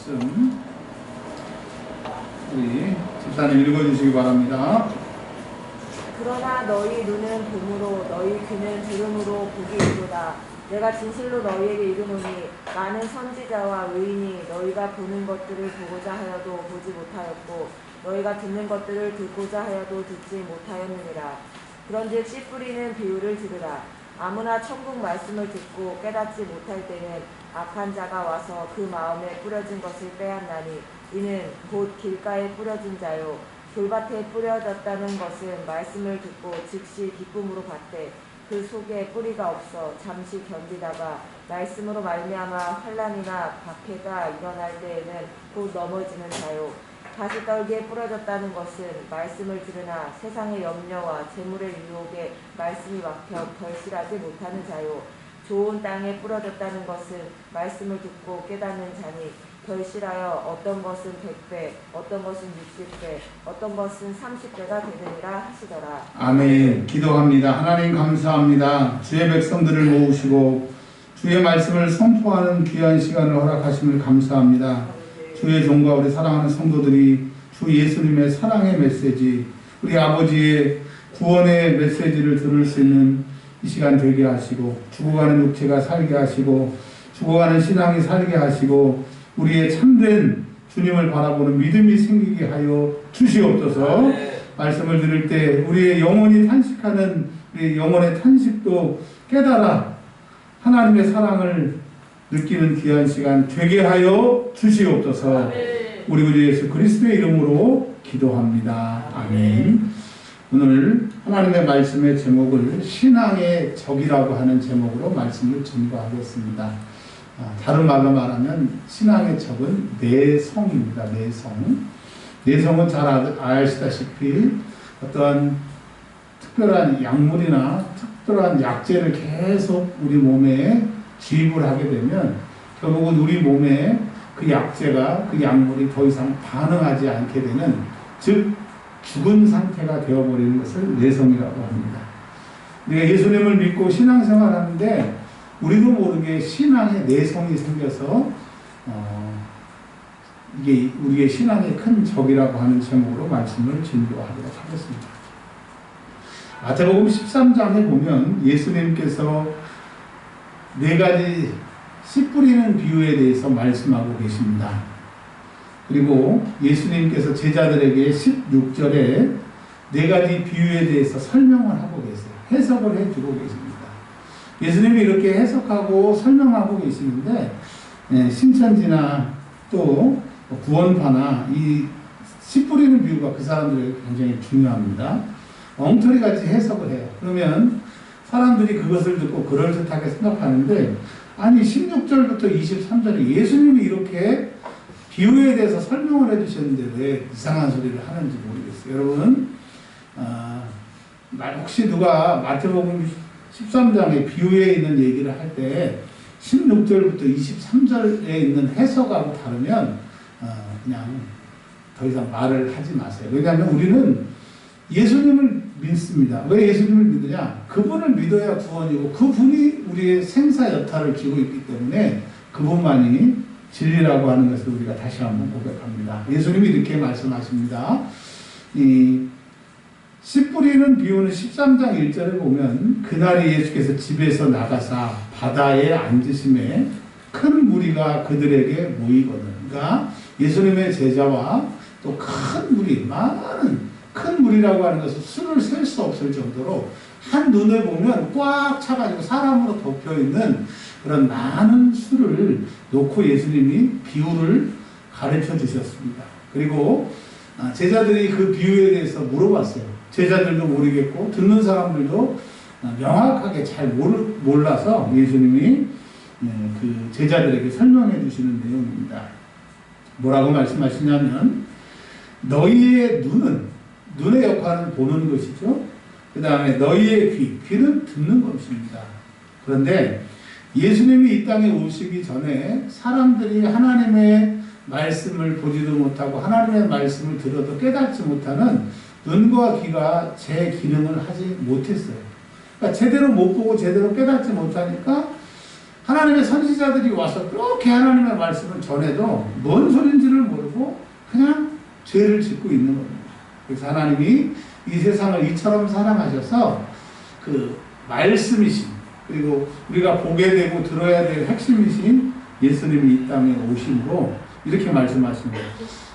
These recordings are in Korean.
말씀 우리 집사님 읽어주시기 바랍니다. 그러나 너희 눈은 봄으로 너희 귀는 들음으로 보기 이르다. 내가 진실로 너희에게 이르노니 많은 선지자와 의인이 너희가 보는 것들을 보고자 하여도 보지 못하였고 너희가 듣는 것들을 듣고자 하여도 듣지 못하였느니라. 그런즉 씨 뿌리는 비유를 들으라. 아무나 천국 말씀을 듣고 깨닫지 못할 때는 악한 자가 와서 그 마음에 뿌려진 것을 빼앗나니 이는 곧 길가에 뿌려진 자요 돌밭에 뿌려졌다는 것은 말씀을 듣고 즉시 기쁨으로 받되 그 속에 뿌리가 없어 잠시 견디다가 말씀으로 말미암아 환난이나 박해가 일어날 때에는 곧 넘어지는 자요 다시 떨기에 뿌려졌다는 것은 말씀을 들으나 세상의 염려와 재물의 유혹에 말씀이 막혀 결실하지 못하는 자요 좋은 땅에 뿌려졌다는 것은 말씀을 듣고 깨닫는 자니 결실하여 어떤 것은 100배, 어떤 것은 60배, 어떤 것은 30배가 되느니라 하시더라. 아멘. 기도합니다. 하나님 감사합니다. 주의 백성들을 모으시고 주의 말씀을 선포하는 귀한 시간을 허락하심을 감사합니다. 주의 종과 우리 사랑하는 성도들이 주 예수님의 사랑의 메시지, 우리 아버지의 구원의 메시지를 들을 수 있는 이 시간 되게 하시고 죽어가는 육체가 살게 하시고 죽어가는 신앙이 살게 하시고 우리의 참된 주님을 바라보는 믿음이 생기게 하여 주시옵소서. 말씀을 들을 때 우리의 영혼이 탄식하는 우리의 영혼의 탄식도 깨달아 하나님의 사랑을 느끼는 귀한 시간 되게 하여 주시옵소서. 우리 구 예수 그리스도의 이름으로 기도합니다. 아멘. 오늘 하나님의 말씀의 제목을 신앙의 적이라고 하는 제목으로 말씀을 전거하겠습니다. 다른 말로 말하면 신앙의 적은 내성입니다. 내성. 내성은 잘 아시다시피 어떠한 특별한 약물이나 특별한 약재를 계속 우리 몸에 주입을 하게 되면 결국은 우리 몸에 그 약재가 그 약물이 더 이상 반응하지 않게 되는 즉 죽은 상태가 되어버리는 것을 내성이라고 합니다. 우리가 예수님을 믿고 신앙생활하는데 우리도 모르게 신앙의 내성이 생겨서 이게 우리의 신앙의 큰 적이라고 하는 제목으로 말씀을 진도하도록 하겠습니다. 마태복음 13장에 보면 예수님께서 네 가지 씨 뿌리는 비유에 대해서 말씀하고 계십니다. 그리고 예수님께서 제자들에게 16절에 네 가지 비유에 대해서 설명을 하고 계세요. 해석을 해주고 계십니다. 예수님이 이렇게 해석하고 설명하고 계시는데 신천지나 또 구원파나 이 씨 뿌리는 비유가 그 사람들에게 굉장히 중요합니다. 엉터리같이 해석을 해요. 그러면 사람들이 그것을 듣고 그럴듯하게 생각하는데 아니 16절부터 23절에 예수님이 이렇게 비유에 대해서 설명을 해주셨는데 왜 이상한 소리를 하는지 모르겠어요. 여러분 혹시 누가 마태복음 13장의 비유에 있는 얘기를 할 때 16절부터 23절에 있는 해석하고 다르면 그냥 더 이상 말을 하지 마세요. 왜냐하면 우리는 예수님을 믿습니다. 왜 예수님을 믿느냐? 그분을 믿어야 구원이고 그분이 우리의 생사 여타를 쥐고 있기 때문에 그분만이 진리라고 하는 것을 우리가 다시 한번 고백합니다. 예수님이 이렇게 말씀하십니다. 이 씨 뿌리는 비유는 13장 1절에 보면 그날에 예수께서 집에서 나가사 바다에 앉으심에 큰 무리가 그들에게 모이거든. 그러니까 예수님의 제자와 또 큰 무리, 많은 큰 무리라고 하는 것은 수를 셀 수 없을 정도로 한 눈에 보면 꽉 차가지고 사람으로 덮여있는 그런 많은 수를 놓고 예수님이 비유를 가르쳐 주셨습니다. 그리고 제자들이 그 비유에 대해서 물어봤어요. 제자들도 모르겠고 듣는 사람들도 명확하게 잘 몰라서 예수님이 그 제자들에게 설명해 주시는 내용입니다. 뭐라고 말씀하시냐면 너희의 눈의 역할은 보는 것이죠. 그 다음에 너희의 귀는 듣는 것입니다. 그런데 예수님이 이 땅에 오시기 전에 사람들이 하나님의 말씀을 보지도 못하고 하나님의 말씀을 들어도 깨닫지 못하는 눈과 귀가 제 기능을 하지 못했어요. 그러니까 제대로 못 보고 제대로 깨닫지 못하니까 하나님의 선지자들이 와서 그렇게 하나님의 말씀을 전해도 뭔 소린지를 모르고 그냥 죄를 짓고 있는 겁니다. 그래서 하나님이 이 세상을 이처럼 사랑하셔서 그 말씀이신, 그리고 우리가 보게 되고 들어야 될 핵심이신 예수님이 이 땅에 오심으로 이렇게 말씀하신 거예요.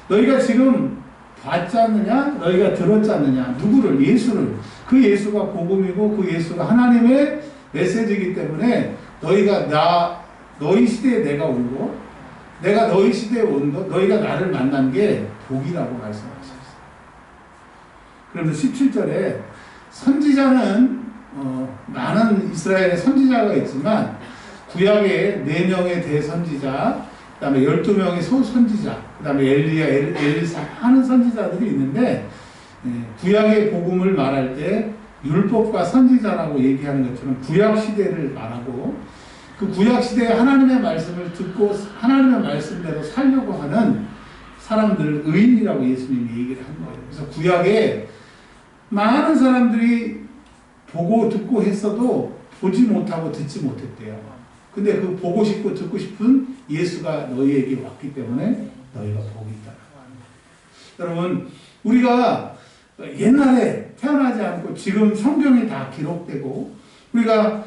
너희가 지금 봤지 않느냐? 너희가 들었지 않느냐? 누구를? 예수를. 그 예수가 복음이고 그 예수가 하나님의 메시지이기 때문에 너희가 너희 시대에 내가 오고 내가 너희 시대에 온 것, 너희가 나를 만난 게 복이라고 말씀하셨어요. 그러면서 17절에 선지자는 많은 이스라엘의 선지자가 있지만 구약에 4명의 대선지자, 그 다음에 12명의 소선지자, 그 다음에 엘리야, 엘리사 하는 선지자들이 있는데, 구약의 복음을 말할 때 율법과 선지자라고 얘기하는 것처럼 구약 시대를 말하고, 그 구약 시대에 하나님의 말씀을 듣고 하나님의 말씀대로 살려고 하는 사람들을 의인이라고 예수님이 얘기를 한 거예요. 그래서 구약에 많은 사람들이 보고 듣고 했어도 보지 못하고 듣지 못했대요. 근데 그 보고 싶고 듣고 싶은 예수가 너희에게 왔기 때문에 너희가 복이 있다. 여러분, 우리가 옛날에 태어나지 않고 지금 성경이 다 기록되고 우리가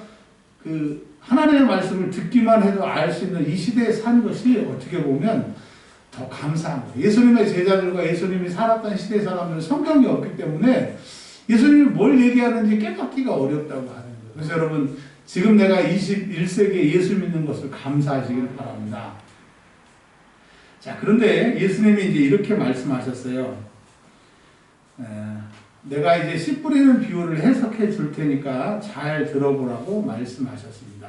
그 하나님의 말씀을 듣기만 해도 알 수 있는 이 시대에 산 것이 어떻게 보면 더 감사한 거예요. 예수님의 제자들과 예수님이 살았던 시대 사람들은 성경이 없기 때문에 예수님이 뭘 얘기하는지 깨닫기가 어렵다고 하는 거예요. 그래서 여러분, 지금 내가 21세기에 예수 믿는 것을 감사하시길 바랍니다. 자, 그런데 예수님이 이제 이렇게 말씀하셨어요. 내가 이제 씨 뿌리는 비유를 해석해 줄 테니까 잘 들어보라고 말씀하셨습니다.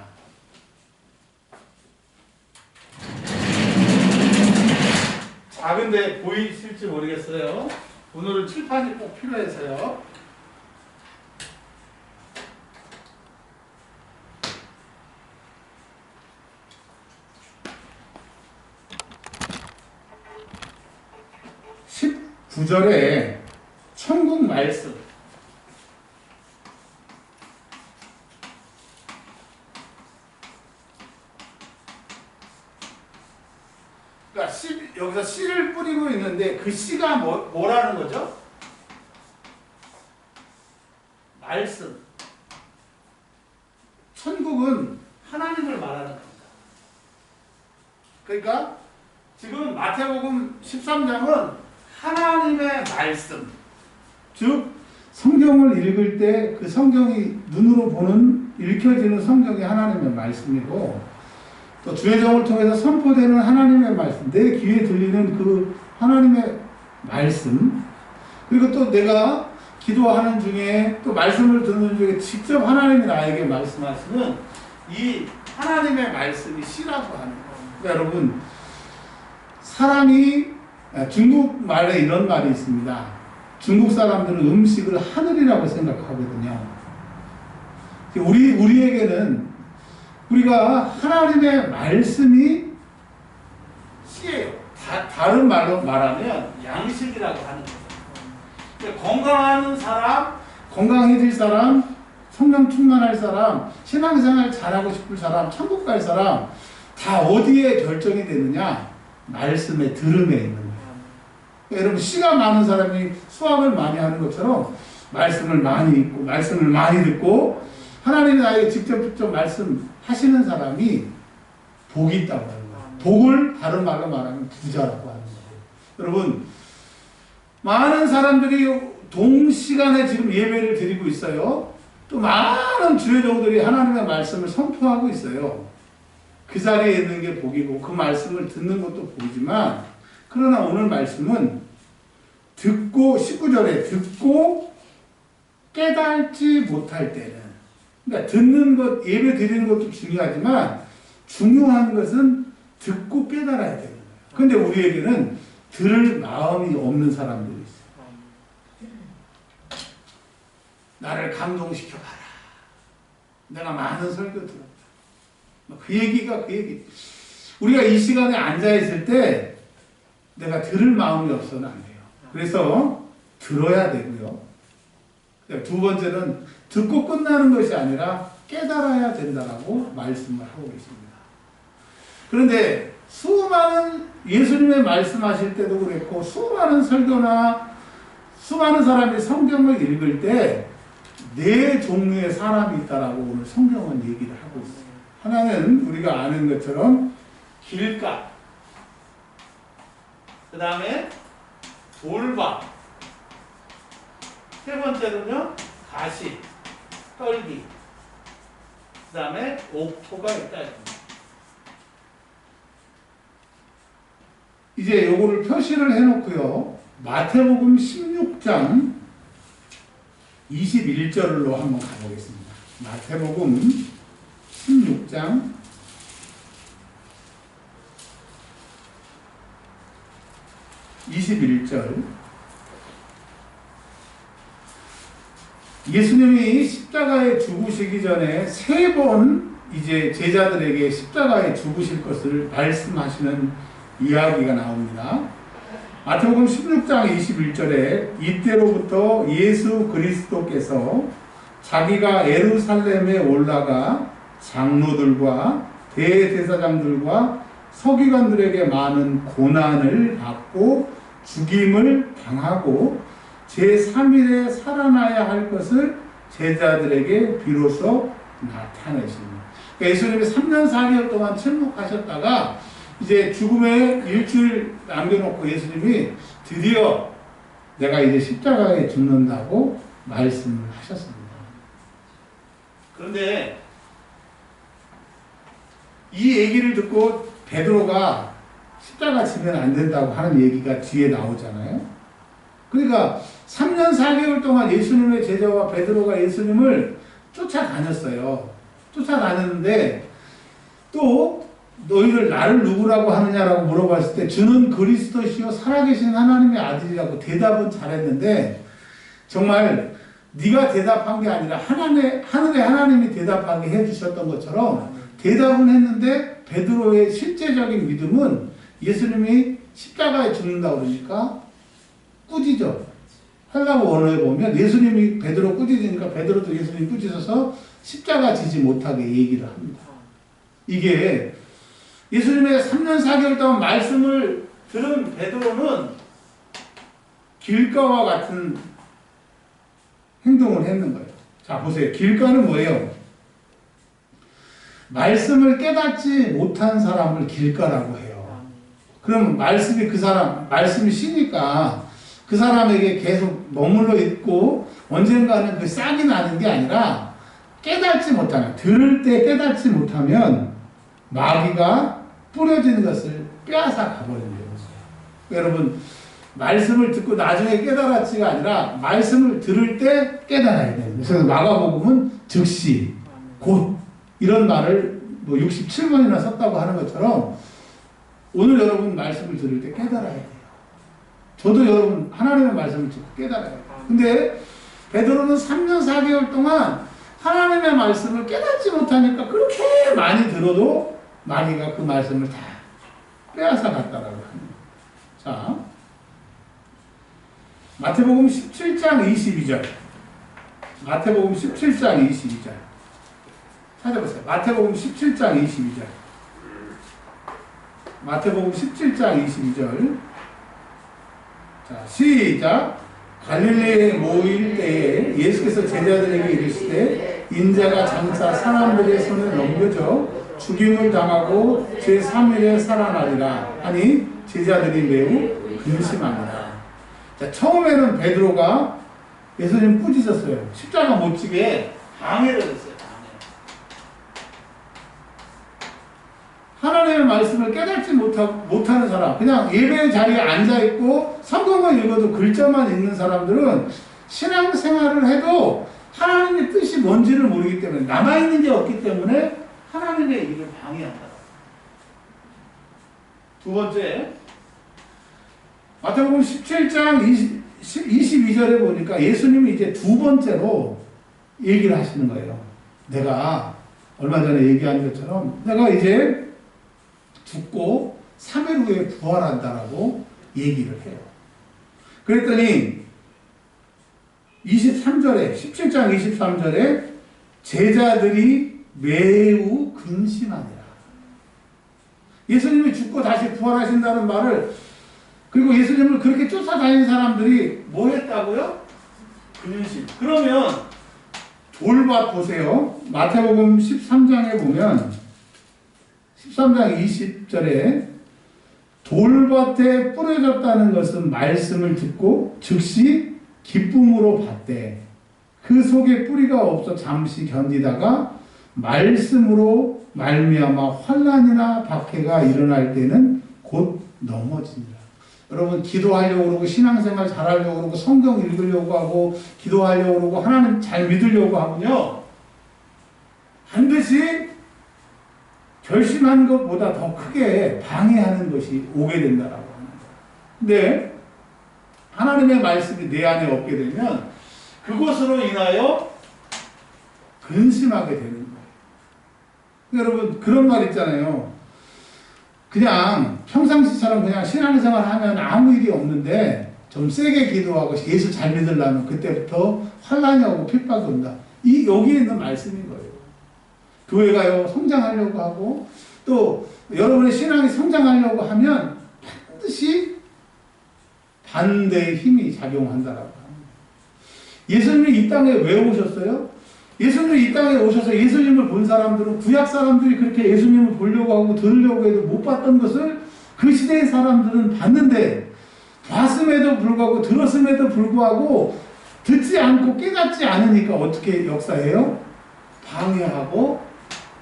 자, 근데 보이실지 모르겠어요. 오늘은 칠판이 꼭 필요해서요. (19절에) 천국 말씀, 그러니까 여기서 씨를 뿌리고 있는데 그 씨가 뭐라는 거죠? 말씀. 천국은 하나님을 말하는 겁니다. 그러니까 지금 마태복음 13장은 하나님의 말씀, 즉 성경을 읽을 때 그 성경이 눈으로 보는, 읽혀지는 성경이 하나님의 말씀이고, 또 주의 종을 통해서 선포되는 하나님의 말씀, 내 귀에 들리는 그 하나님의 말씀, 그리고 또 내가 기도하는 중에 또 말씀을 듣는 중에 직접 하나님이 나에게 말씀하시는 이 하나님의 말씀이 씨라고 하는 거예요. 그러니까 여러분, 사람이, 중국 말에 이런 말이 있습니다. 중국 사람들은 음식을 하늘이라고 생각하거든요. 우리에게는 우리가 하나님의 말씀이 씨예요. 다른 말로 말하면 양식이라고 하는 거죠. 건강한 사람, 건강해질 사람, 성령 충만할 사람, 신앙생활 잘하고 싶을 사람, 천국 갈 사람, 다 어디에 결정이 되느냐? 말씀의 들음에 있는 거예요. 여러분, 씨가 많은 사람이 수학을 많이 하는 것처럼 말씀을 많이 읽고 말씀을 많이 듣고 하나님이 나에게 직접 말씀하시는 사람이 복이 있다고 하는 거예요. 복을 다른 말로 말하면 부자라고 하는 거예요. 여러분, 많은 사람들이 동시간에 지금 예배를 드리고 있어요. 또 많은 주의종들이 하나님의 말씀을 선포하고 있어요. 그 자리에 있는 게 복이고 그 말씀을 듣는 것도 복이지만, 그러나 오늘 말씀은 듣고, 19절에 듣고 깨달지 못할 때는, 그러니까 듣는 것, 예배 드리는 것도 중요하지만 중요한 것은 듣고 깨달아야 되는 거예요. 그런데 우리에게는 들을 마음이 없는 사람들이 있어요. 나를 감동시켜봐라. 내가 많은 설교 들었다. 그 얘기가 그 얘기. 우리가 이 시간에 앉아있을 때 내가 들을 마음이 없어서는 안 돼요. 그래서 들어야 되고요. 두 번째는 듣고 끝나는 것이 아니라 깨달아야 된다라고 말씀을 하고 계십니다. 그런데 수많은 예수님의 말씀하실 때도 그랬고 수많은 설교나 수많은 사람이 성경을 읽을 때 네 종류의 사람이 있다라고 오늘 성경은 얘기를 하고 있어요. 하나는 우리가 아는 것처럼 길가, 그 다음에 돌박, 세 번째로는요 가시, 떨기, 그 다음에 옥토가 있다. 이제 요거를 표시를 해놓고요. 마태복음 16장 21절로 한번 가보겠습니다. 마태복음 16장 21절. 예수님이 십자가에 죽으시기 전에 세 번 이제 제자들에게 십자가에 죽으실 것을 말씀하시는 이야기가 나옵니다. 마태복음 16장 21절에 이때로부터 예수 그리스도께서 자기가 예루살렘에 올라가 장로들과 대제사장들과 서기관들에게 많은 고난을 받고 죽임을 당하고 제3일에 살아나야 할 것을 제자들에게 비로소 나타내십니다. 그러니까 예수님이 3년 4개월 동안 침묵하셨다가 이제 죽음에 일주일 남겨놓고 예수님이 드디어 내가 이제 십자가에 죽는다고 말씀을 하셨습니다. 그런데 이 얘기를 듣고 베드로가 십자가 지면 안 된다고 하는 얘기가 뒤에 나오잖아요. 그러니까 3년 4개월 동안 예수님의 제자와 베드로가 예수님을 쫓아다녔어요. 쫓아다녔는데 또 너희들 나를 누구라고 하느냐라고 물어봤을 때 주는 그리스도시요 살아계신 하나님의 아들이라고 대답은 잘했는데 정말 네가 대답한 게 아니라 하늘의 하나님이 대답하게 해주셨던 것처럼 대답은 했는데 베드로의 실제적인 믿음은 예수님이 십자가에 죽는다고 그러니까 꾸짖어. 헬라어 원어에 보면 예수님이 베드로 꾸짖으니까 베드로도 예수님이 꾸짖어서 십자가 지지 못하게 얘기를 합니다. 이게 예수님의 3년 4개월 동안 말씀을 들은 베드로는 길가와 같은 행동을 했는 거예요. 자, 보세요. 길가는 뭐예요? 말씀을 깨닫지 못한 사람을 길가라고 해요. 그럼 말씀이 말씀이 쉬니까 그 사람에게 계속 머물러 있고 언젠가는 그 싹이 나는 게 아니라 깨닫지 못하면, 들을 때 깨닫지 못하면 마귀가 뿌려진 것을 빼앗아 가버리는 거예요. 여러분, 말씀을 듣고 나중에 깨달았지가 아니라 말씀을 들을 때 깨달아야 돼요. 그래서 마가복음은 즉시, 곧 이런 말을 뭐 67번이나 썼다고 하는 것처럼 오늘 여러분 말씀을 들을 때 깨달아야 돼요. 저도 여러분 하나님의 말씀을 듣고 깨달아야 돼요. 근데 베드로는 3년 4개월 동안 하나님의 말씀을 깨닫지 못하니까 그렇게 많이 들어도 마귀가 그 말씀을 다 빼앗아 갔다라고 합니다. 자, 마태복음 17장 22절. 마태복음 17장 22절. 찾아보세요. 마태복음 17장 22절. 마태복음 17장 22절. 자, 시작. 갈릴리에 모일 때에 예수께서 제자들에게 이르시되 인자가 장차 사람들의 손에 넘겨져 죽임을 당하고 제3일에 살아나리라 하니 제자들이 매우 근심합니다. 자, 처음에는 베드로가 예수님 꾸짖었어요. 십자가 못 지게 방해를 했어요. 하나님의 말씀을 깨닫지 못하는 사람, 그냥 예배의 자리에 앉아있고 성경을 읽어도 글자만 읽는 사람들은 신앙생활을 해도 하나님의 뜻이 뭔지를 모르기 때문에, 남아있는 게 없기 때문에 하나님의 일을 방해한다. 두 번째, 마태복음 17장 22절에 보니까 예수님이 이제 두 번째로 얘기를 하시는 거예요. 내가 얼마 전에 얘기한 것처럼 내가 이제 죽고 3일 후에 부활한다라고 얘기를 해요. 그랬더니 23절에 17장 23절에 제자들이 매우 근심하니라. 예수님이 죽고 다시 부활하신다는 말을, 그리고 예수님을 그렇게 쫓아다니는 사람들이 뭐 했다고요? 근심. 그러면 돌밭 보세요. 마태복음 13장에 보면 13장 20절에 돌밭에 뿌려졌다는 것은 말씀을 듣고 즉시 기쁨으로 받되 그 속에 뿌리가 없어 잠시 견디다가 말씀으로 말미암아 환난이나 박해가 일어날 때는 곧 넘어진다. 여러분, 기도하려고 그러고 신앙생활 잘하려고 그러고 성경 읽으려고 하고 기도하려고 그러고 하나님 잘 믿으려고 하면요, 반드시 결심한 것보다 더 크게 방해하는 것이 오게 된다라고 하는 거예요. 근데 하나님의 말씀이 내 안에 없게 되면 그것으로 인하여 근심하게 되는 거예요. 여러분, 그런 말 있잖아요. 그냥 평상시처럼 그냥 신앙생활 하면 아무 일이 없는데 좀 세게 기도하고 예수 잘 믿으려면 그때부터 환난이 오고 핍박이 온다. 여기에 있는 말씀인 거예요. 교회가요, 성장하려고 하고 또 여러분의 신앙이 성장하려고 하면 반드시 반대의 힘이 작용한다라고 합니다. 예수님이 이 땅에 왜 오셨어요? 예수님이 이 땅에 오셔서 예수님을 본 사람들은, 구약 사람들이 그렇게 예수님을 보려고 하고 들으려고 해도 못 봤던 것을 그 시대의 사람들은 봤는데, 봤음에도 불구하고 들었음에도 불구하고 듣지 않고 깨닫지 않으니까 어떻게 역사해요? 방해하고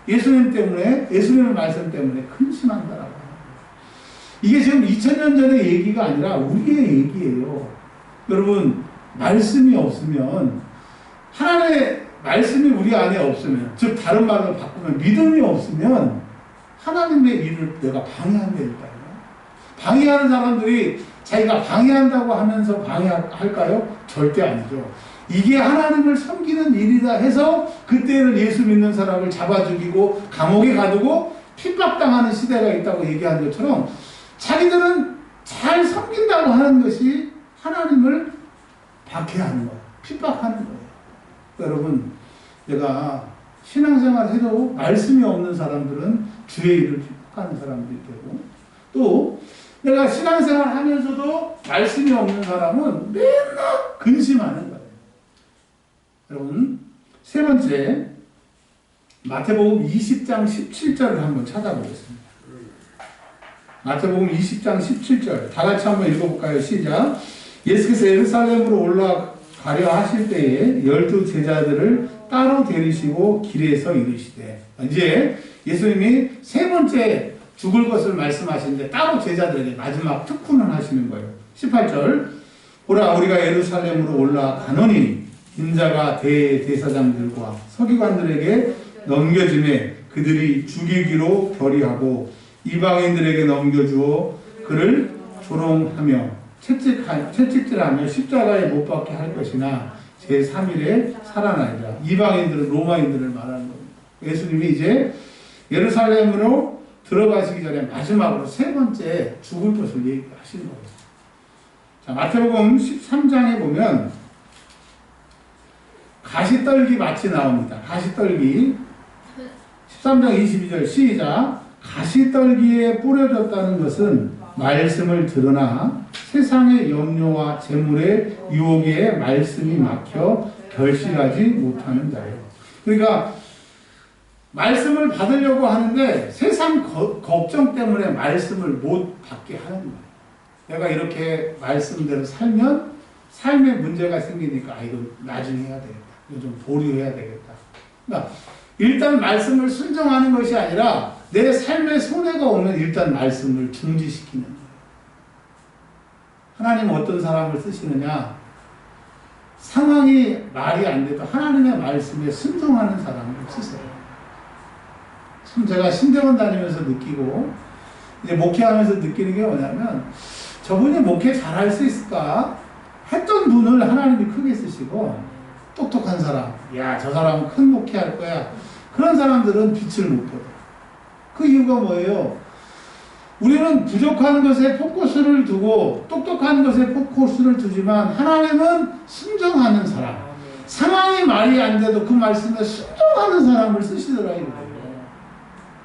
예수님 때문에, 예수님의 말씀 때문에 근심한다라고 합니다. 이게 지금 2000년 전의 얘기가 아니라 우리의 얘기예요. 여러분, 말씀이 없으면, 하나님의 말씀이 우리 안에 없으면, 즉 다른 말로 바꾸면 믿음이 없으면 하나님의 일을 내가 방해한다니까요. 방해하는 사람들이 자기가 방해한다고 하면서 방해할까요? 절대 아니죠. 이게 하나님을 섬기는 일이다 해서 그때는 예수 믿는 사람을 잡아 죽이고 감옥에 가두고 핍박당하는 시대가 있다고 얘기한 것처럼, 자기들은 잘 섬긴다고 하는 것이 하나님을 박해하는 거예요. 핍박하는 거예요. 여러분, 내가 신앙생활 해도 말씀이 없는 사람들은 주의 일을 핍박하는 사람들이 되고, 또 내가 신앙생활 하면서도 말씀이 없는 사람은 맨날 근심하는 거예요. 여러분, 세 번째, 마태복음 20장 17절을 한번 찾아보겠습니다. 마태복음 20장 17절 다 같이 한번 읽어볼까요? 시작. 예수께서 예루살렘으로 올라가려 하실 때에 12 제자들을 따로 데리시고 길에서 이르시되, 이제 예수님이 세 번째 죽을 것을 말씀하시는데 따로 제자들에게 마지막 특훈을 하시는 거예요. 18절. 보라, 우리가 예루살렘으로 올라가노니 인자가 대제사장들과 서기관들에게 넘겨짐에 그들이 죽이기로 결의하고 이방인들에게 넘겨주어 그를 조롱하며 채찍질하며 십자가에 못 박게 할 것이나 제3일에 살아나리라. 이방인들은 로마인들을 말하는 겁니다. 예수님이 이제 예루살렘으로 들어가시기 전에 마지막으로 세 번째 죽을 것을 얘기하시는 거예요. 자, 마태복음 13장에 보면 가시떨기 밭이 나옵니다. 가시떨기 13장 22절 시작. 가시떨기에 뿌려졌다는 것은 말씀을 들으나 세상의 염려와 재물의 유혹에 말씀이 막혀 결실하지 못하는 자예요. 그러니까 말씀을 받으려고 하는데 세상 걱정 때문에 말씀을 못 받게 하는 거예요. 내가 이렇게 말씀대로 살면 삶에 문제가 생기니까 이거 나중에 해야 되겠다. 이거 좀 보류해야 되겠다. 그러니까 일단 말씀을 순종하는 것이 아니라 내 삶에 손해가 오면 일단 말씀을 중지시키는 거예요. 하나님은 어떤 사람을 쓰시느냐? 상황이 말이 안 돼도 하나님의 말씀에 순종하는 사람을 쓰세요. 참 제가 신대원 다니면서 느끼고 이제 목회하면서 느끼는 게 뭐냐면, 저분이 목회 잘할 수 있을까? 했던 분을 하나님이 크게 쓰시고, 똑똑한 사람, 야, 저 사람은 큰 목회할 거야. 그런 사람들은 빛을 못 보여. 그 이유가 뭐예요? 우리는 부족한 것에 포커스를 두고 똑똑한 것에 포커스를 두지만 하나님은 순종하는 사람, 상황이 말이 안 돼도 그 말씀에 순종하는 사람을 쓰시더라고요.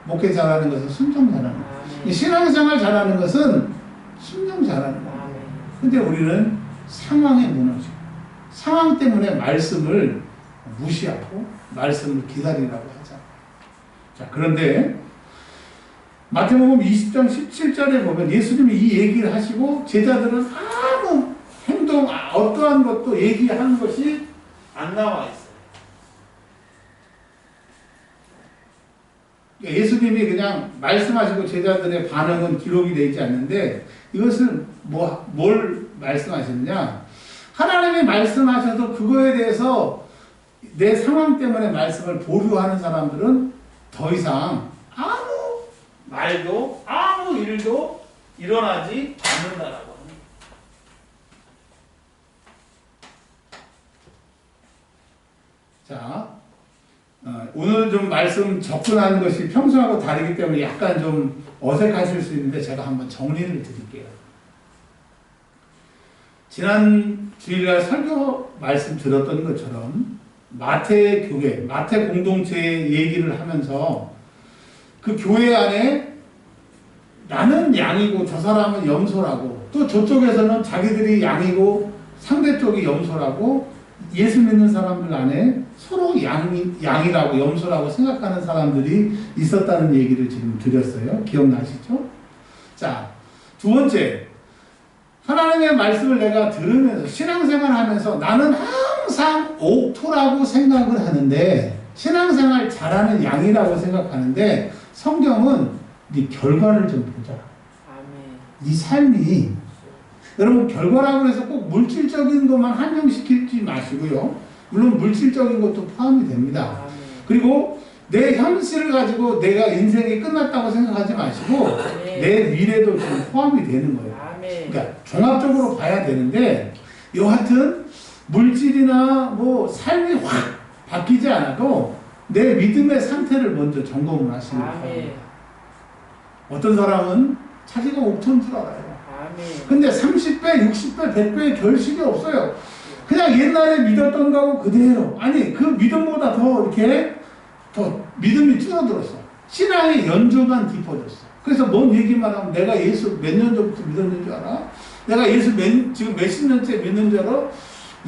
목회 잘하는 것은 순종 잘하는 거예요. 신앙생활 잘하는 것은 순종 잘하는 거예요. 근데 우리는 상황에 무너지고 상황 때문에 말씀을 무시하고 말씀을 기다리라고 하잖아요. 자, 그런데 마태복음 20장 17절에 보면 예수님이 이 얘기를 하시고 제자들은 아무 행동, 어떠한 것도 얘기하는 것이 안 나와 있어요. 예수님이 그냥 말씀하시고 제자들의 반응은 기록이 되지 않는데 이것을 뭘 말씀하시느냐? 하나님이 말씀하셔도 그거에 대해서 내 상황 때문에 말씀을 보류하는 사람들은 더 이상 아무 말도 아무 일도 일어나지 않는다라고 합니다. 자, 오늘 좀 말씀 접근하는 것이 평소하고 다르기 때문에 약간 좀 어색하실 수 있는데 제가 한번 정리를 드릴게요. 지난 주일날 설교 말씀 들었던 것처럼 마태 교회, 마태 공동체의 얘기를 하면서 그 교회 안에 나는 양이고 저 사람은 염소라고 또 저쪽에서는 자기들이 양이고 상대 쪽이 염소라고 예수 믿는 사람들 안에 서로 양이라고 염소라고 생각하는 사람들이 있었다는 얘기를 지금 드렸어요. 기억나시죠? 자, 두 번째, 하나님의 말씀을 내가 들으면서 신앙생활 하면서 나는 항상 옥토라고 생각을 하는데 신앙생활 잘하는 양이라고 생각하는데 성경은 네 결과를 좀 보자. 네 삶이 여러분 결과라고 해서 꼭 물질적인 것만 한정시키지 마시고요. 물론 물질적인 것도 포함이 됩니다. 그리고 내 현실을 가지고 내가 인생이 끝났다고 생각하지 마시고 내 미래도 좀 포함이 되는 거예요. 그러니까 종합적으로 봐야 되는데 여하튼 물질이나 뭐 삶이 확 바뀌지 않아도 내 믿음의 상태를 먼저 점검을 하시는 거예요. 어떤 사람은 자기가 옥토인 줄 알아요. 근데 30배, 60배, 100배의 결실이 없어요. 그냥 옛날에 믿었던 거하고 그대로. 아니, 그 믿음보다 더 이렇게 더 믿음이 줄어들었어. 신앙의 연조만 깊어졌어. 그래서 뭔 얘기만 하면 내가 예수 몇 년 전부터 믿었는 줄 알아? 내가 예수 지금 몇십 년째 믿는 줄 알아?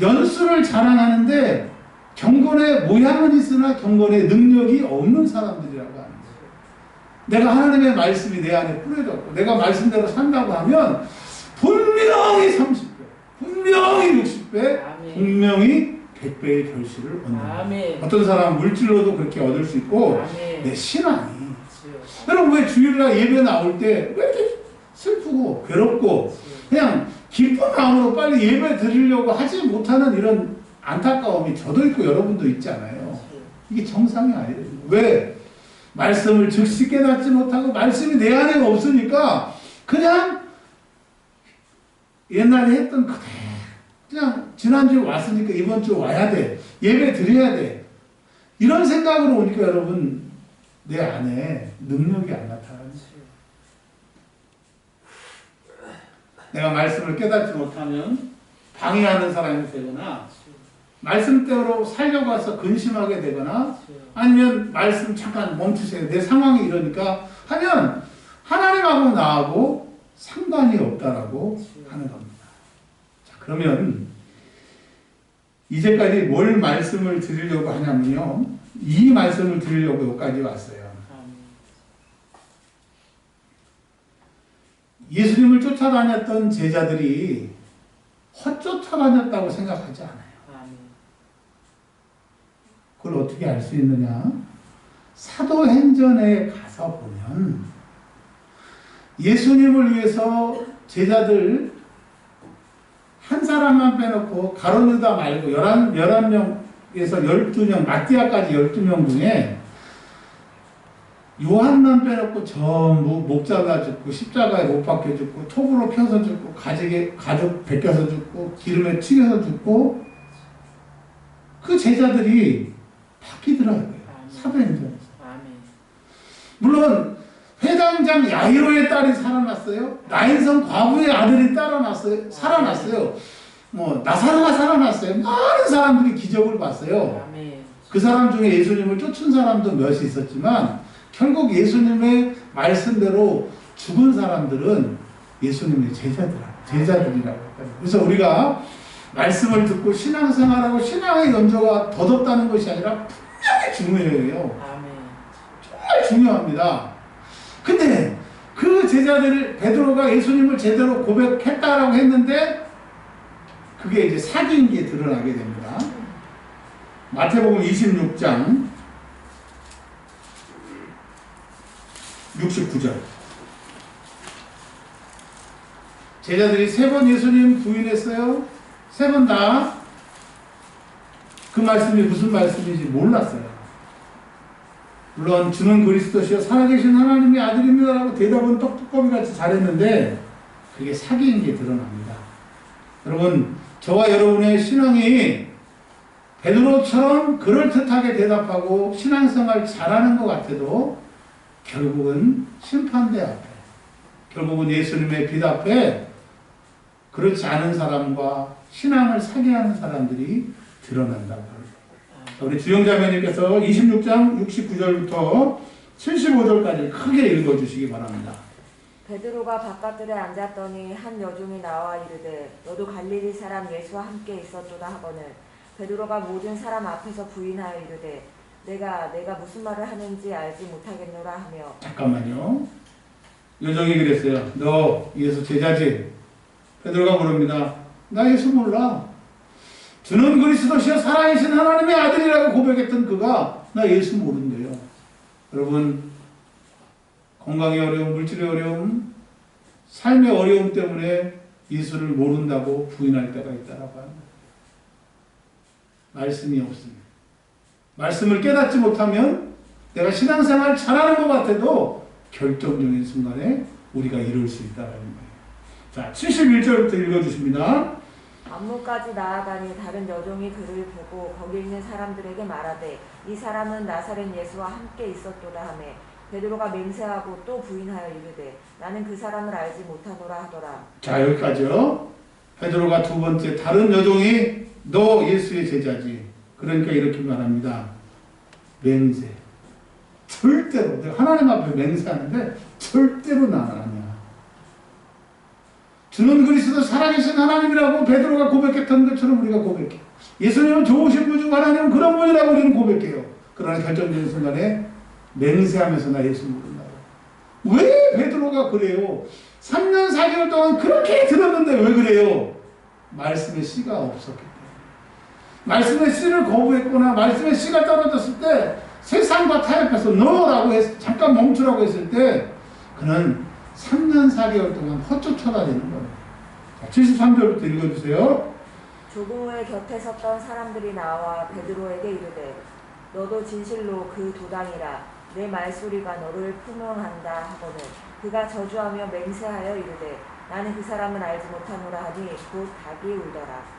연수를 자랑하는데 경건의 모양은 있으나 경건의 능력이 없는 사람들이라고 하는 거예요. 내가 하나님의 말씀이 내 안에 뿌려졌고 내가 말씀대로 산다고 하면 분명히 30배, 분명히 60배, 분명히 100배의 결실을 얻는다. 어떤 사람은 물질로도 그렇게 얻을 수 있고 내 신앙이 여러분 왜 주일날 예배 나올 때 왜 이렇게 슬프고 괴롭고 그냥 기쁜 마음으로 빨리 예배 드리려고 하지 못하는 이런 안타까움이 저도 있고 여러분도 있잖아요. 이게 정상이 아니에요. 왜? 말씀을 즉시 깨닫지 못하고 말씀이 내 안에 없으니까 그냥 옛날에 했던 그대로 그냥 지난주에 왔으니까 이번 주 와야 돼. 예배 드려야 돼. 이런 생각으로 오니까 여러분 내 안에 능력이 안 나타나는 거예요. 내가 말씀을 깨닫지 못하면 방해하는 사람이 되거나 말씀대로 살려고 해서 근심하게 되거나 아니면 말씀 잠깐 멈추세요. 내 상황이 이러니까 하면 하나님하고 나하고 상관이 없다라고 하는 겁니다. 자, 그러면 이제까지 뭘 말씀을 드리려고 하냐면요. 이 말씀을 드리려고 여기까지 왔어요. 예수님을 쫓아다녔던 제자들이 헛쫓아다녔다고 생각하지 않아요. 그걸 어떻게 알 수 있느냐? 사도행전에 가서 보면 예수님을 위해서 제자들 한 사람만 빼놓고 가룟 유다 말고 11명에서 12명, 마띠아까지 12명 중에 요한만 빼놓고 전부 목 잘라 죽고 십자가에 못 박혀 죽고 톱으로 펴서 죽고 가죽 벗겨서 죽고 기름에 튀겨서 죽고 그 제자들이 바뀌더라고요. 사도행전에서. 물론 회당장 야이로의 딸이 살아났어요. 나인성 과부의 아들이 살아났어요. 나사로가 살아났어요. 많은 사람들이 기적을 봤어요. 아멘. 그 사람 중에 예수님을 쫓은 사람도 몇이 있었지만 결국 예수님의 말씀대로 죽은 사람들은 예수님의 제자들이라고 했거든요. 그래서 우리가 말씀을 듣고 신앙생활하고 신앙의 연조가 더덥다는 것이 아니라 분명히 중요해요. 아멘. 정말 중요합니다. 근데 그 제자들 베드로가 예수님을 제대로 고백했다라고 했는데 그게 이제 사기인 게 드러나게 됩니다. 마태복음 26장 69절. 제자들이 3번 예수님 부인했어요. 3번 다 그 말씀이 무슨 말씀인지 몰랐어요. 물론 주는 그리스도시요 살아계신 하나님의 아들입니다라고 대답은 떡두꺼비같이 잘했는데 그게 사기인 게 드러납니다. 여러분, 저와 여러분의 신앙이 베드로처럼 그럴듯하게 대답하고 신앙생활 잘하는 것 같아도 결국은 심판대 앞에, 결국은 예수님의 빛 앞에 그렇지 않은 사람과 신앙을 사기하는 사람들이 드러난다고 합니다. 우리 주영자매님께서 26장 69절부터 75절까지 크게 읽어주시기 바랍니다. 베드로가 바깥들에 앉았더니 한 여종이 나와 이르되 너도 갈릴리 사람 예수와 함께 있었도다 하거늘 베드로가 모든 사람 앞에서 부인하여 이르되 내가 무슨 말을 하는지 알지 못하겠노라 하며. 잠깐만요. 여종이 그랬어요. 너 예수 제자지? 베드로가 물습니다. 나 예수 몰라. 주는 그리스도시여 살아계신 하나님의 아들이라고 고백했던 그가 나 예수 모른대요. 여러분, 건강의 어려움, 물질의 어려움, 삶의 어려움 때문에 예수를 모른다고 부인할 때가 있다라고 합니다. 말씀이 없습니다. 말씀을 깨닫지 못하면 내가 신앙생활 잘하는 것 같아도 결정적인 순간에 우리가 이룰 수 있다는 거예요. 자, 71절부터 읽어주십니다. 안무까지 나아가니 다른 여종이 그를 보고 거기 있는 사람들에게 말하되 이 사람은 나사렛 예수와 함께 있었도다 하며 베드로가 맹세하고 또 부인하여 이르되 나는 그 사람을 알지 못하노라 하더라. 자, 여기까지요. 베드로가 두 번째 다른 여종이 너 예수의 제자지. 그러니까 이렇게 말합니다. 맹세. 절대로 내가 하나님 앞에 맹세하는데 절대로 나는 아니야. 주는 그리스도 살아계신 하나님이라고 베드로가 고백했던 것처럼 우리가 고백해. 예수님은 좋으신 분 중 하나님은 그런 분이라고 우리는 고백해요. 그러나 결정적인 순간에 맹세하면서 나 예수 모른다고. 왜 베드로가 그래요? 3년 4개월 동안 그렇게 들었는데 왜 그래요? 말씀의 씨가 없었기 때문에. 말씀의 씨를 거부했거나 말씀의 씨가 떨어졌을 때 세상과 타협해서 너라고 잠깐 멈추라고 했을 때 그는 3년 4개월 동안 헛쫓아다 되는 거예요. 73절부터 읽어주세요. 조금 후에 곁에 섰던 사람들이 나와 베드로에게 이르되 너도 진실로 그 도당이라 내 말소리가 너를 품명한다 하거늘 그가 저주하며 맹세하여 이르되 나는 그 사람은 알지 못하노라 하니 곧 닭이 울더라.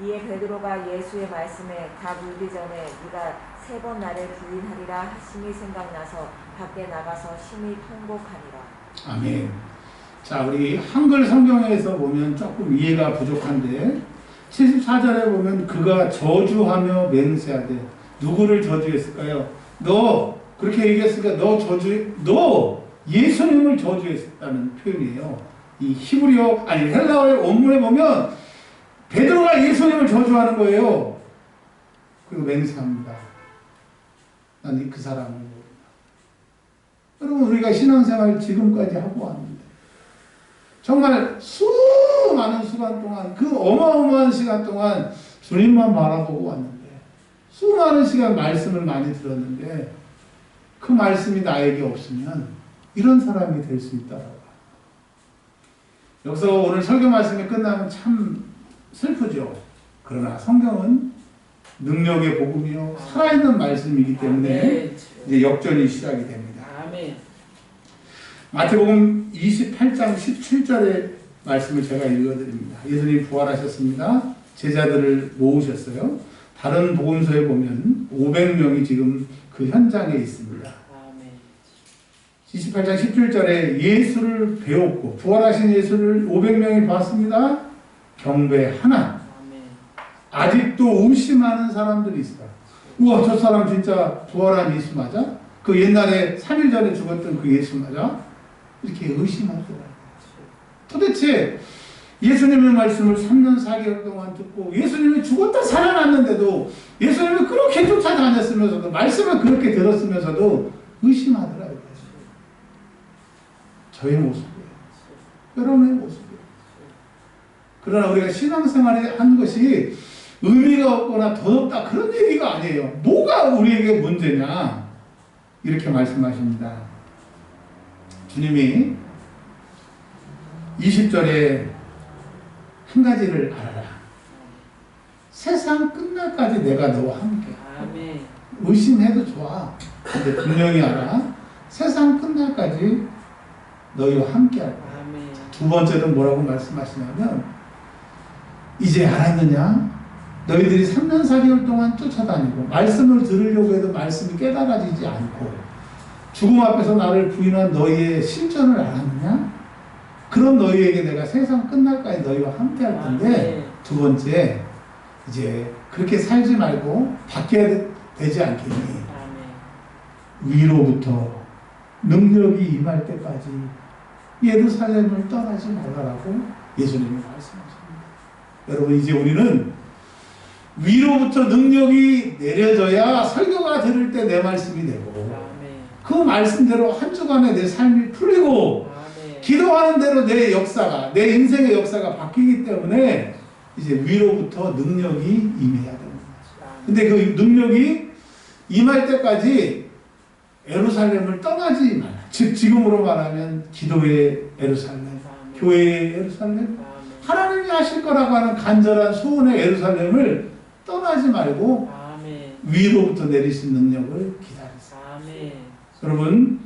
이에 베드로가 예수의 말씀에 닭 울기 전에 네가 3번 나를 부인하리라 하심이 생각나서 밖에 나가서 심히 통곡하니라. 아멘. 자, 우리 한글 성경에서 보면 조금 이해가 부족한데 74절에 보면 그가 저주하며 맹세하되 누구를 저주했을까요? 너 그렇게 얘기했으니까 너 예수님을 저주했다는 표현이에요. 이 히브리어 아니 헬라어의 원문에 보면 베드로가 예수님을 저주하는 거예요. 그리고 맹세합니다. 난 그 사람을 모른다. 여러분, 우리가 신앙생활 지금까지 하고 왔는데 정말 수많은 시간 동안 그 어마어마한 시간 동안 주님만 바라보고 왔는데 수많은 시간 말씀을 많이 들었는데 그 말씀이 나에게 없으면 이런 사람이 될 수 있다라고. 여기서 오늘 설교 말씀이 끝나면 참 슬프죠. 그러나 성경은 능력의 복음이요 살아있는 말씀이기 때문에 이제 역전이 시작이 됩니다. 아멘. 마태복음 28장 17절의 말씀을 제가 읽어드립니다. 예수님 부활하셨습니다. 제자들을 모으셨어요. 다른 복음서에 보면 500명이 지금 그 현장에 있습니다. 아멘. 28장 17절에 예수를 배웠고 부활하신 예수를 500명이 봤습니다. 경배 하나. 아멘. 아직도 의심하는 사람들이 있어요. 우와, 저 사람 진짜 부활한 예수 맞아? 그 옛날에 3일 전에 죽었던 그 예수 맞아? 이렇게 의심하더라고요. 도대체 예수님의 말씀을 3년 4개월 동안 듣고 예수님이 죽었다 살아났는데도 예수님이 그렇게 쫓아다녔으면서도 말씀을 그렇게 들었으면서도 의심하더라고요. 저의 모습이에요. 여러분의 모습이에요. 그러나 우리가 신앙생활에 한 것이 의미가 없거나 더럽다 그런 얘기가 아니에요. 뭐가 우리에게 문제냐? 이렇게 말씀하십니다. 주님이 20절에 한 가지를 알아라. 세상 끝날까지 내가 너와 함께. 아멘. 의심해도 좋아. 근데 분명히 알아. 세상 끝날까지 너희와 함께 할 거야. 아멘. 두 번째는 뭐라고 말씀하시냐면 이제 알았느냐? 너희들이 3년 4개월 동안 쫓아다니고 말씀을 들으려고 해도 말씀이 깨달아지지 않고 죽음 앞에서 나를 부인한 너희의 실존을 알았느냐? 그럼 너희에게 내가 세상 끝날까지 너희와 함께 할 건데 두 번째, 이제 그렇게 살지 말고 바뀌어야 되지 않겠니? 위로부터 능력이 임할 때까지 예루살렘을 떠나지 말라라고 예수님이 말씀하십니다. 여러분, 이제 우리는 위로부터 능력이 내려져야 설교가 들을 때 내 말씀이 되고 그 말씀대로 한 주간에 내 삶이 풀리고 기도하는 대로 내 역사가, 내 인생의 역사가 바뀌기 때문에 이제 위로부터 능력이 임해야 됩니다. 근데 그 능력이 임할 때까지 예루살렘을 떠나지 말라. 즉 지금으로 말하면 기도의 예루살렘, 교회의 예루살렘, 하나님이 하실 거라고 하는 간절한 소원의 예루살렘을 떠나지 말고 위로부터 내리신 능력을 기다리세요. 여러분,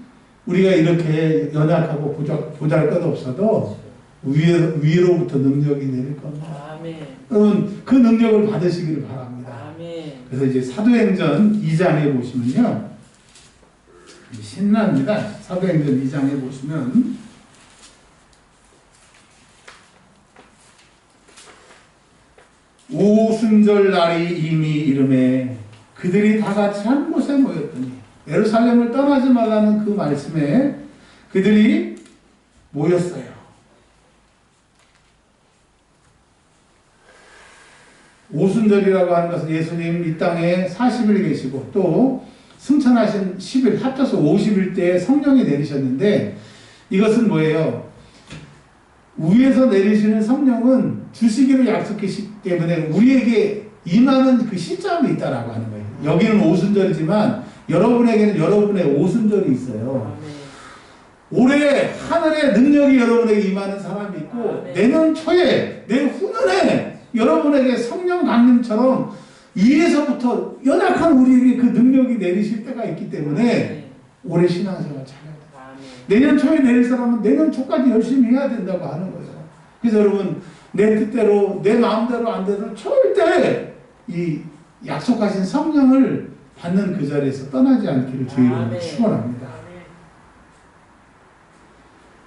우리가 이렇게 연약하고 보잘것없어도 위로부터 능력이 내릴 겁니다. 여러분, 그 능력을 받으시기를 바랍니다. 그래서 이제 사도행전 2장에 보시면요, 신납니다. 사도행전 2장에 보시면 오순절 날이 이미 이름에 그들이 다 같이 한 곳에 모였더니, 예루살렘을 떠나지 말라는 그 말씀에 그들이 모였어요. 오순절이라고 하는 것은 예수님 이 땅에 40일 계시고 또 승천하신 10일 합쳐서 50일 때 성령이 내리셨는데, 이것은 뭐예요? 위에서 내리시는 성령은 주시기를 약속했기 때문에 우리에게 임하는 그 시점이 있다라고 하는 거예요. 여기는 오순절이지만 여러분에게는 여러분의 오순절이 있어요. 올해 하늘의 능력이 여러분에게 임하는 사람이 있고, 내년 초에, 내후년에 여러분에게 성령 강림처럼 위에서부터 연약한 우리에게 그 능력이 내리실 때가 있기 때문에 올해 신앙생활 잘해야 돼요. 내년 초에 내릴 사람은 내년 초까지 열심히 해야 된다고 하는 거예요. 그래서 여러분, 내 뜻대로 내 마음대로 안 돼도 절대 이 약속하신 성령을 받는 그 자리에서 떠나지 않기를 주의로 축원합니다.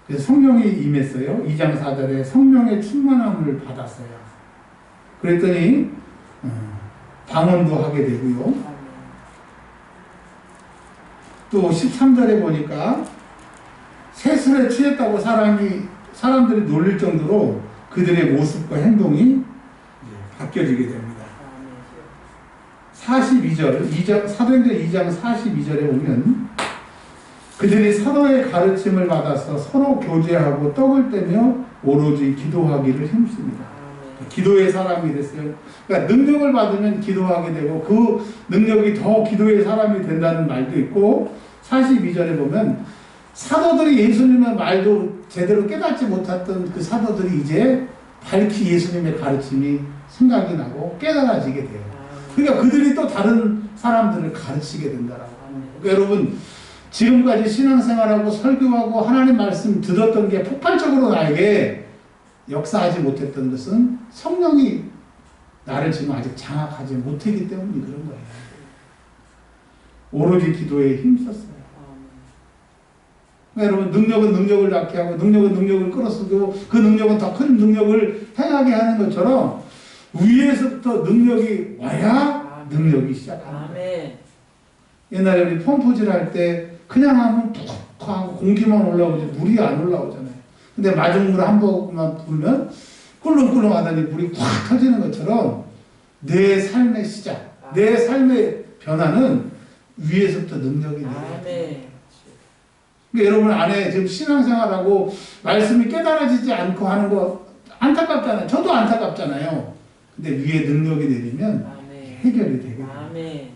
그래서 성령이 임했어요. 2장 4절에 성령의 충만함을 받았어요. 그랬더니 방언도 하게 되고요. 또 13절에 보니까 세술에 취했다고 사람들이 놀릴 정도로 그들의 모습과 행동이 바뀌어지게 됩니다. 42절, 사도행전 2장 42절에 보면 그들이 서로의 가르침을 받아서 서로 교제하고 떡을 떼며 오로지 기도하기를 힘씁니다. 기도의 사람이 됐어요. 그러니까 능력을 받으면 기도하게 되고 그 능력이 더 기도의 사람이 된다는 말도 있고, 42절에 보면 사도들이 예수님의 말도 제대로 깨닫지 못했던 그 사도들이 이제 밝히 예수님의 가르침이 생각이 나고 깨달아지게 돼요. 그러니까 그들이 또 다른 사람들을 가르치게 된다라고 하는 거예요. 그러니까 여러분, 지금까지 신앙생활하고 설교하고 하나님 말씀 들었던 게 폭발적으로 나에게 역사하지 못했던 것은 성령이 나를 지금 아직 장악하지 못했기 때문이 그런 거예요. 오로지 기도에 힘썼어요. 여러분 능력은 능력을 낳게 하고 능력은 능력을 끌어쓰고 그 능력은 더 큰 능력을 행하게 하는 것처럼 위에서부터 능력이 와야 능력이 시작합니다. 아멘. 옛날에 우리 펌프질 할 때 그냥 하면 푹 하고 공기만 올라오지 물이 안 올라오잖아요. 근데 마중 물 한 번만 불면 꿀렁꿀렁 하더니 물이 꽉 터지는 것처럼 내 삶의 시작, 내 삶의 변화는 위에서부터 능력이 내려야 돼요. 그러니까 여러분 안에 지금 신앙생활하고 말씀이 깨달아지지 않고 하는 거 안타깝잖아요. 저도 안타깝잖아요. 근데 위에 능력이 내리면 해결이 되게 돼요.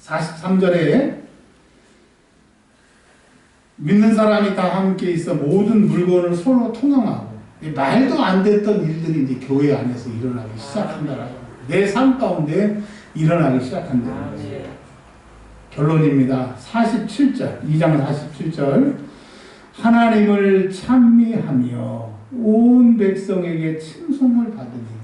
43절에 믿는 사람이 다 함께 있어 모든 물건을 서로 통용하고 말도 안 됐던 일들이 이제 교회 안에서 일어나기 시작한다라고 내 삶 가운데 일어나기 시작한다는 거죠. 결론입니다. 47절 2장 47절 하나님을 찬미하며 온 백성에게 칭송을 받으니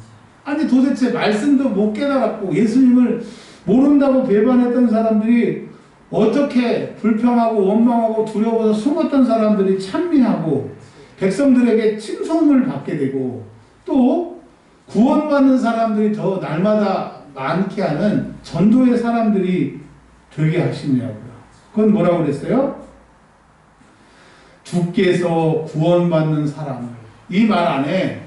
아니 도대체 말씀도 못 깨달았고 예수님을 모른다고 배반했던 사람들이 어떻게 불평하고 원망하고 두려워서 숨었던 사람들이 찬미하고 백성들에게 칭송을 받게 되고 또 구원받는 사람들이 더 날마다 많게 하는 전도의 사람들이 되게 하시냐고요. 그건 뭐라고 그랬어요? 주께서 구원받는 사람을 이 말 안에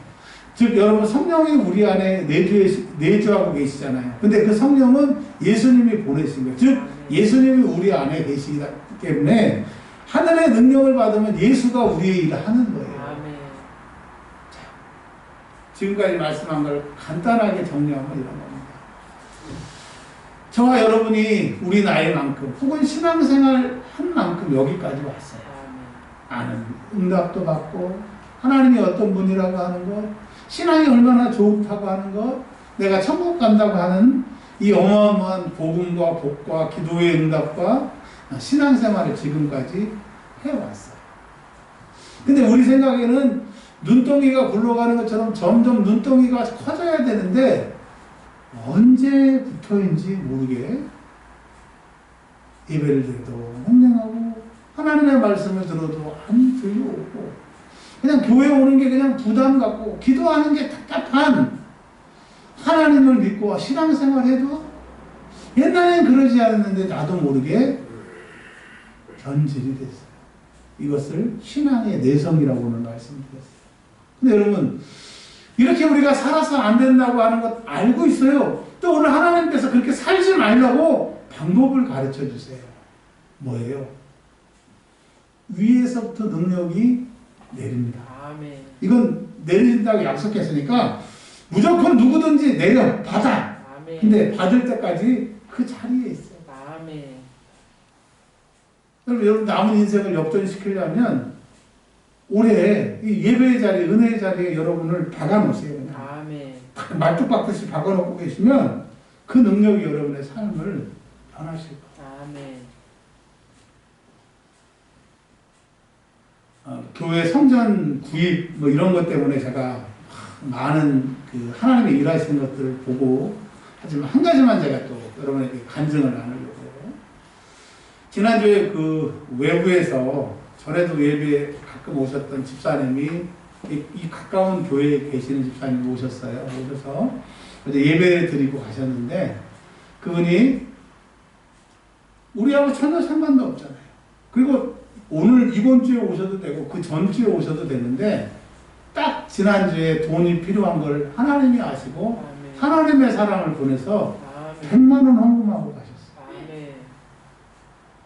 즉 여러분 성령이 우리 안에 내주하고 계시잖아요. 근데 그 성령은 예수님이 보내신 거예요. 즉 예수님이 우리 안에 계시기 때문에 하늘의 능력을 받으면 예수가 우리의 일을 하는 거예요. 자, 지금까지 말씀한 걸 간단하게 정리하면 이런 겁니다. 저와 여러분이 우리 나이만큼 혹은 신앙생활 한 만큼 여기까지 왔어요. 아는 응답도 받고 하나님이 어떤 분이라고 하는 것 신앙이 얼마나 좋다고 하는 것 내가 천국 간다고 하는 이 어마어마한 복음과 복과 기도의 응답과 신앙생활을 지금까지 해왔어요. 근데 우리 생각에는 눈덩이가 굴러가는 것처럼 점점 눈덩이가 커져야 되는데 언제부터인지 모르게 예배를 드려도 혼령하고 하나님의 말씀을 들어도 안 들려오고 그냥 교회 오는 게 그냥 부담 갖고 기도하는 게 답답한 하나님을 믿고 신앙생활해도 옛날엔 그러지 않았는데 나도 모르게 변질이 됐어요. 이것을 신앙의 내성이라고는 말씀드렸어요. 근데 여러분 이렇게 우리가 살아서 안 된다고 하는 것 알고 있어요. 또 오늘 하나님께서 그렇게 살지 말라고 방법을 가르쳐 주세요. 뭐예요? 위에서부터 능력이 내립니다. 아멘. 이건 내린다고 약속했으니까 무조건 누구든지 내려 받아. 아멘. 근데 받을 때까지 그 자리에 있어요. 아멘. 여러분 남은 인생을 역전시키려면 올해 이 예배의 자리, 은혜의 자리에 여러분을 박아놓으세요. 그냥. 아멘. 말뚝 박듯이 박아놓고 계시면 그 능력이 여러분의 삶을 변화시킬 거예요. 아멘. 교회 성전 구입 뭐 이런 것 때문에 제가 많은 그 하나님의 일하시는 것들을 보고 하지만 한 가지만 제가 또 여러분에게 간증을 나누려고 해요. 지난주에 그 외부에서 전에도 예배에 가끔 오셨던 집사님이 이 가까운 교회에 계시는 집사님이 오셨어요. 오셔서 어제 예배를 드리고 가셨는데 그분이 우리하고 전혀 상관도 없잖아요. 그리고 오늘 이번 주에 오셔도 되고 그 전주에 오셔도 되는데 딱 지난주에 돈이 필요한 걸 하나님이 아시고 아멘. 하나님의 사랑을 보내서 아멘. 100만 원 헌금하고 가셨어요. 아멘.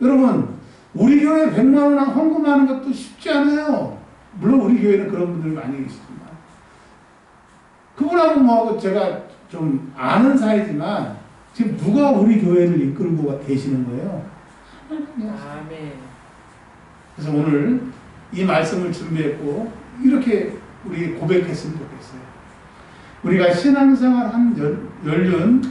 여러분 우리 교회 100만 원 헌금하는 것도 쉽지 않아요. 물론 우리 교회는 그런 분들이 많이 계시지만 그분하고 뭐하고 제가 좀 아는 사이지만 지금 누가 우리 교회를 이끌고 계시는 거예요? 아멘. 그래서 오늘 이 말씀을 준비했고 이렇게 우리 고백했으면 좋겠어요. 우리가 신앙생활 한 연륜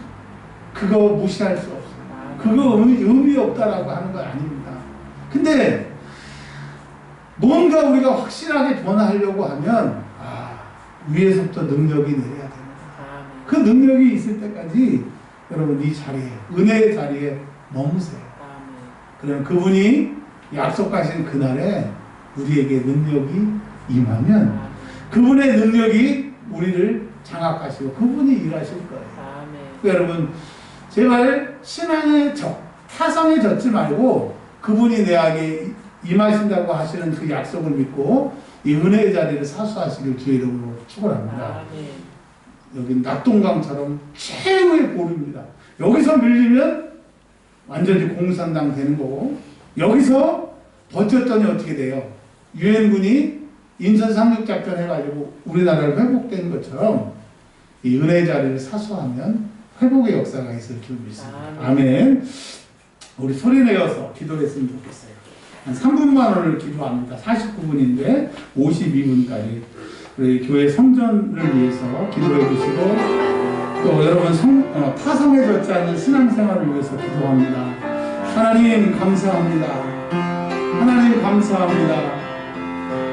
그거 무시할 수 없어요. 그거 의미 없다라고 하는 건 아닙니다. 근데 뭔가 우리가 확실하게 변화하려고 하면 위에서부터 능력이 내려야 됩니다. 그 능력이 있을 때까지 여러분 이 자리에 은혜의 자리에 머무세요. 그러면 그분이 약속하신 그날에 우리에게 능력이 임하면 그분의 능력이 우리를 장악하시고 그분이 일하실 거예요. 그러니까 여러분 제발 신앙에 타성에 젖지 말고 그분이 내게 임하신다고 하시는 그 약속을 믿고 이 은혜의 자리를 사수하시길 주의 이름으로 축원합니다. 여기 낙동강처럼 최후의 보루입니다. 여기서 밀리면 완전히 공산당 되는 거고 여기서 버텼더니 어떻게 돼요? 유엔군이 인천 상륙작전 해가지고 우리나라를 회복된 것처럼 이 은혜의 자리를 사수하면 회복의 역사가 있을 줄 믿습니다. 아멘. 우리 소리내어서 기도했으면 좋겠어요. 한 3분만 오늘 기도합니다. 49분인데 52분까지 우리 교회 성전을 위해서 기도해 주시고 또 여러분 타성해졌지 않는 신앙생활을 위해서 기도합니다. 하나님 감사합니다. 하나님 감사합니다.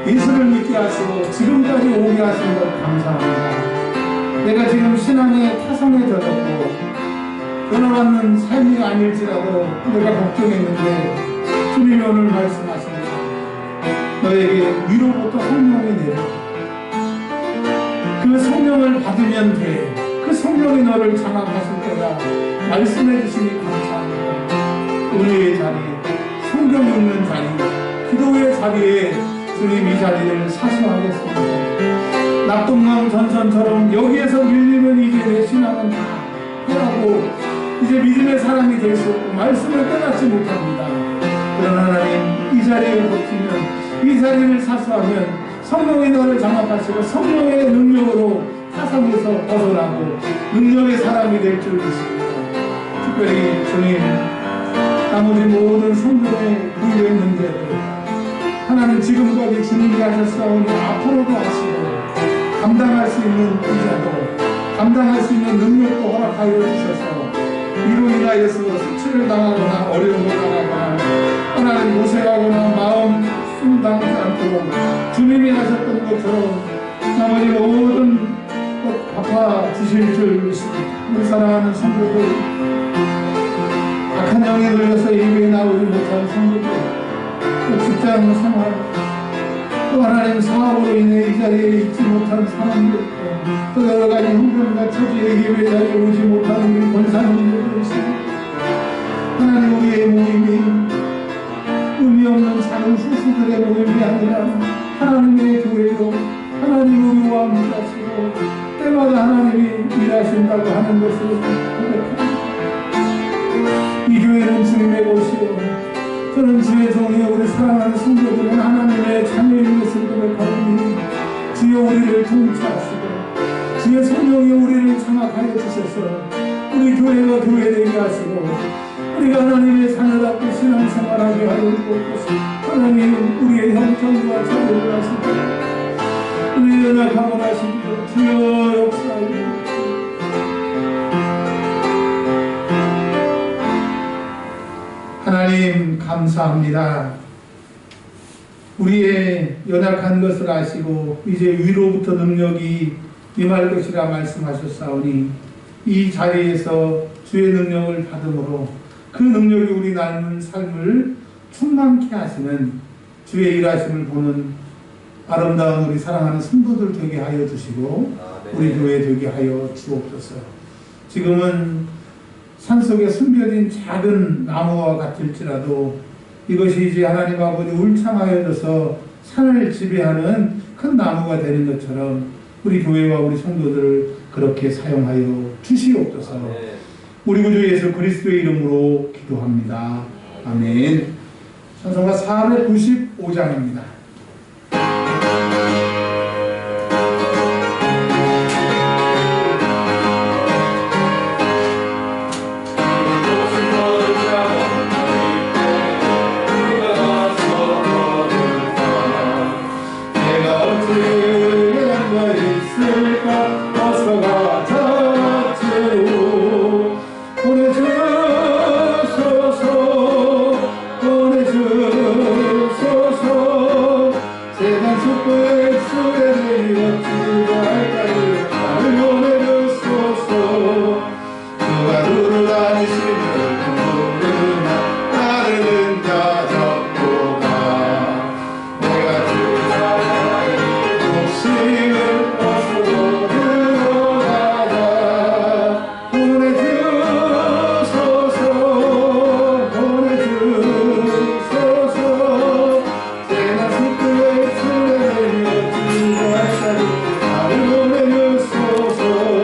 예수를 믿게 하시고 지금까지 오게 하신 것 감사합니다. 내가 지금 신앙에 타성에 젖었고 변화받는 삶이 아닐지라도 내가 걱정했는데 주님이 오늘 말씀하십니다. 너에게 위로부터 성령이 내려 그 성령을 받으면 돼. 그 성령이 너를 장악하실 거야. 말씀해 주시니 감사합니다. 은혜의 자리, 성경 읽는 자리, 기도의 자리에 주님 이 자리를 사수하겠습니다. 낙동강 전선처럼 여기에서 밀리면 이제 내 신앙은 다 해하고 이제 믿음의 사람이 될 수 없고 말씀을 깨닫지 못합니다. 그러나 하나님 이 자리에 버티면 이 자리를 사수하면 성령이 너를 장악하시고 성령의 능력으로 타성에서 벗어나고 능력의 사람이 될 줄 믿습니다. 특별히 주님 나머지 모든 성도의 부유의 문제들 하나님 지금까지 주님이 하셨사오니 앞으로도 하시고 감당할 수 있는 비자도 감당할 수 있는 능력도 허락하여 주셔서 이로 인하여서 수치를 당하거나 어려움을 당하거나 하나님 고생하거나 마음 숨당하지 않도록 주님이 하셨던 것처럼 나머지 모든 것 갚아 주실 줄 믿습니다. 우리 사랑하는 성도들 악한 영에 걸려서 예배에 나오지 못하는 성도들 또 직장 생활 또 하나님 사업으로 인해 이 자리에 있지 못한 사람들 또 여러 가지 형편과 처지에 예배 자리에 오지 못하는 우리 권사님들도 있습니다. 하나님 우리의 모임이 의미 없는 작은 후수들의 모임이 아니라 하나님의 교회로 하나님 우리와 함께하시고 때마다 하나님이 일하신다고 하는 것을 고백합니다. 이 교회는 주님의 곳이요 저는 주의 종이요 우리 사랑하는 성도들은 하나님의 자녀인 것을 고백하오니 주여 우리를 통치하시고 주의 성령이 우리를 장악하여 주셔서 우리 교회가 교회되게 하시고 우리가 하나님의 자녀답게 신앙생활하게 하여 주옵소서. 하나님 우리의 형편과 자료를 하시고 우리의 연약함을 하시고 주여 역사하여 하나님 감사합니다. 우리의 연약한 것을 아시고 이제 위로부터 능력이 임할 것이라 말씀하셨사오니 이 자리에서 주의 능력을 받음으로 그 능력이 우리 남은 삶을 충만케 하시는 주의 일하심을 보는 아름다운 우리 사랑하는 성도들 되게 하여 주시고 우리 교회 되게 하여 주옵소서. 지금은 산속에 숨겨진 작은 나무와 같을지라도 이것이 이제 하나님 아버지 울창하여져서 산을 지배하는 큰 나무가 되는 것처럼 우리 교회와 우리 성도들을 그렇게 사용하여 주시옵소서. 우리 구주 예수 그리스도의 이름으로 기도합니다. 아멘. 찬송가 495장입니다.